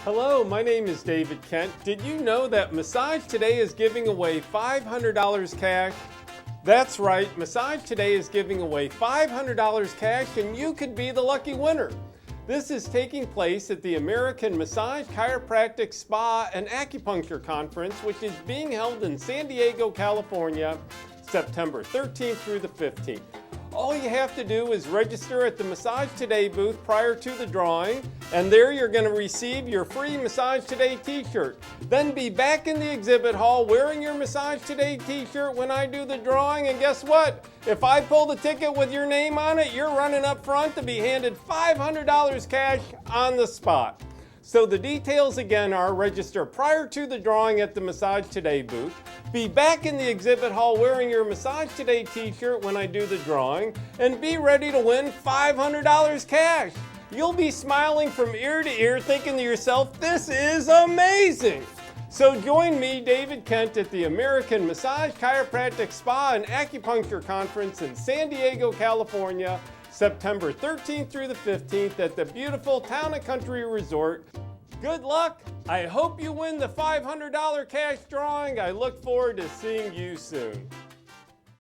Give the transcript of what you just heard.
Hello, my name is David Kent. Did you know that Massage Today is giving away $500 cash? That's right, Massage Today is giving away $500 cash and you could be the lucky winner. This is taking place at the American Massage, Chiropractic, Spa, and Acupuncture Conference, which is being held in San Diego, California, September 13th through the 15th. All you have to do is register at the Massage Today booth prior to the drawing, and there you're going to receive your free Massage Today t-shirt. Then be back in the exhibit hall wearing your Massage Today t-shirt when I do the drawing, and guess what? If I pull the ticket with your name on it, you're running up front to be handed $500 cash on the spot. So the details again are register prior to the drawing at the Massage Today booth, be back in the exhibit hall wearing your Massage Today t-shirt when I do the drawing, and be ready to win $500 cash. You'll be smiling from ear to ear thinking to yourself, this is amazing! So join me, David Kent, at the American Massage, Chiropractic, Spa, and Acupuncture Conference in San Diego, California, September 13th through the 15th at the beautiful Town and Country Resort. Good luck! I hope you win the $500 cash drawing. I look forward to seeing you soon.